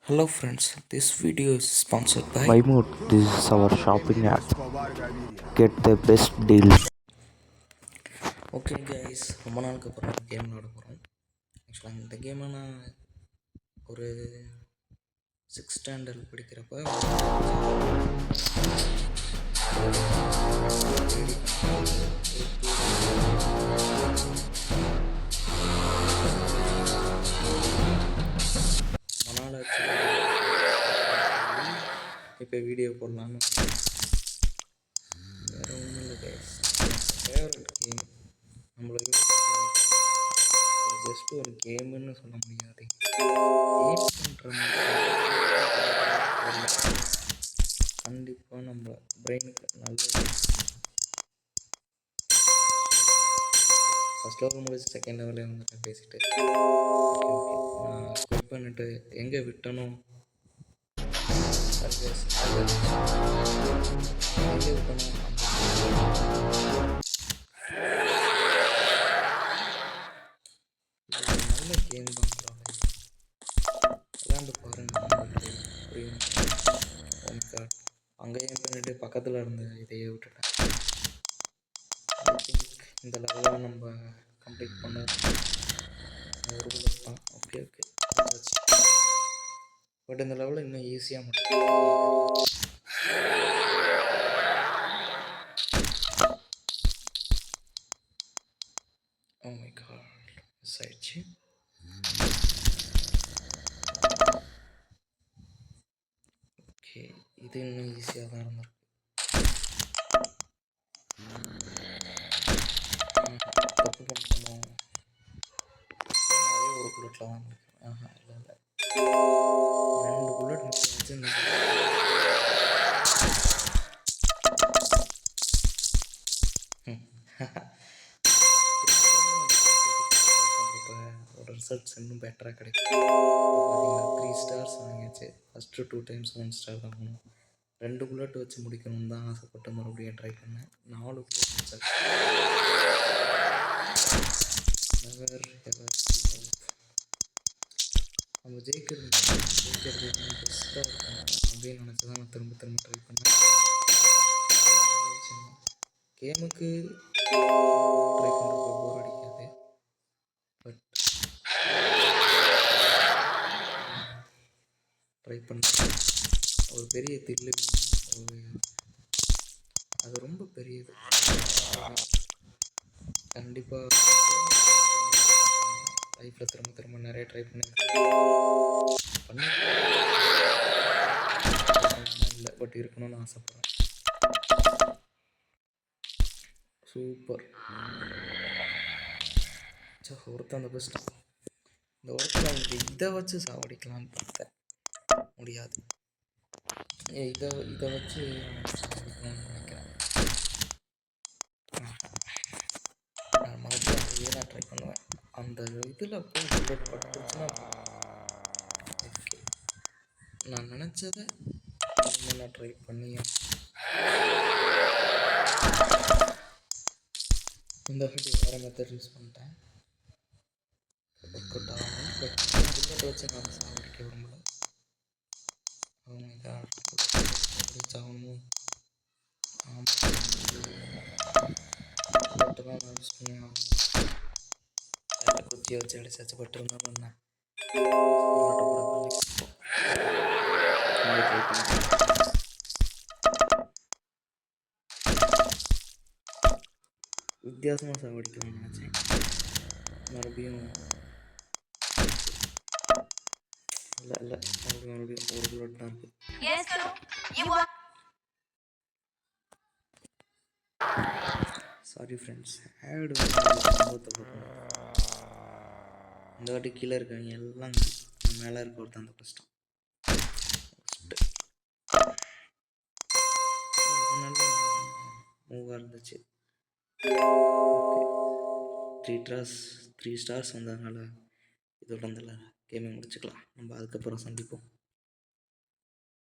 Hello friends, this video is sponsored by Buymood. This is our shopping app. Get the best deals. Okay guys, ரொம்ப நாளுக்கு அப்புறம் game விளாட போகிறோம். ஆக்சுவலாக இந்த கேமை நான் ஒரு 6th ஸ்டாண்டர்ட் படிக்கிறப்ப இப்போ வீடியோ போடலான்னு வேறு ஒன்றும் இல்லை கைஸ். ஃபேவரட் கேம் நம்மளுக்கு ஜஸ்ட் ஒரு கேமுன்னு சொல்ல முடியாது. கேம் பண்ணுற கண்டிப்பாக நம்ம பிரெயினுக்கு நல்லது. ஃபஸ்ட் லெவல் முடிச்சு செகண்ட் லெவலே வந்துட்டு பேசிட்டு நான் குவிட் பண்ணிட்டு எங்கே விட்டனோ எங்கே விட்டனோ நல்ல கேம் தான் விளையாண்டு பாருங்கள், புரியும். அங்கேயும் பண்ணிட்டு பக்கத்தில் இருந்த இதையே விட்டுட்டேன். ஐ திங்க் இந்த லெவலாக நம்ம கம்ப்ளீட் பண்ண ஒரு புல்லட் தான். ஓகே பட் இந்த லெவலில் இன்னும் ஈஸியாக மட்டும். ஓ மை காட், மிஸ் ஆயிடுச்சு. ஓகே, இது இன்னும் ஈஸியாக தான் இருந்திருக்கு. தப்பு பண்ணிட்டோமோ? அதே ஒரு புல்லட்டில் தான் முடிக்கும். இல்லை 2 புல்லட் மிஸ் ஆச்சு. பண்ணுறப்ப ரிசல்ட்ஸ் இன்னும் பெட்டராக கிடைக்கும். பார்த்தீங்கன்னா 3 ஸ்டார்ஸ் வாங்கியாச்சு. ஃபஸ்ட்டு 2 டைம்ஸ் 1 ஸ்டார் தான் போகணும். 2 புல்லட் வச்சு முடிக்கணும்னு தான் ஆசைப்பட்டு மறுபடியும் ட்ரை பண்ணேன். 4 புல்லட் வச்சாச்சு. நம்ம ஜெயிக்கிறது பெஸ்ட்டாக இருக்கும் அப்படின்னு நினச்சி தான் நான் திரும்ப ட்ரை பண்ணேன். கேமுக்கு ட்ரை பண்ணுறப்ப போர் அடிக்காது. பட் ட்ரை பண்ணுறேன். ஒரு பெரிய தில்லு, அது ரொம்ப பெரியது. கண்டிப்பாக லைஃப்பில் திரும்ப நிறைய ட்ரை பண்ணி இல்லை, பட் இருக்கணும்னு ஆசைப்பட்றேன். சூப்பர். ஒருத்தன் அந்த பெஸ்ட்டாக இந்த ஒருத்தன் இதை வச்சு சாவடிக்கலான்னு பார்த்தேன், முடியாது. இதை வச்சு சாவடிக்கணும்னு நினைக்கிறேன். நான் மறுபடியும் அதையே நான் ட்ரை பண்ணுவேன். அந்த இதில் போய் புல்லட் பட்டுச்சுன்னா ஓகே, நான் நினச்சதை நான் ட்ரை பண்ணி இந்த வாட்டி வேறு மெத்தட் யூஸ் பண்ணிட்டேன். ஒர்க் அவுட் ஆகும். பட் புல்லட் வச்சு நான் சாவடிக்க விரும்பலை. அவங்க ஆகணும். புல்லட்டு தான் நான் யூஸ் பண்ணி ஆகணும். குத்தியை வச்சு அடிச்சாச்சு. பட் இருந்தாலும் என்ன வித்தியாசமாக சாவடிக்கலாம்னு நினச்சேன். மறுபடியும் இல்லை மறுபடியும் ஒரு புல்லட் தான் இருக்குது. சாரி ஃப்ரெண்ட்ஸ், ஆடு இந்த வாட்டி கீழே இருக்கவங்க எல்லாம் மேலே இருக்க ஒருத்தன் அந்த கஷ்டம். இது நல்ல மூவாக இருந்துச்சு. ஓகே, 3 ஸ்டார்ஸ் வந்ததுனால இதோட இந்த கேமை முடிச்சுக்கலாம். நம்ம அதுக்கப்புறம் சந்திப்போம்.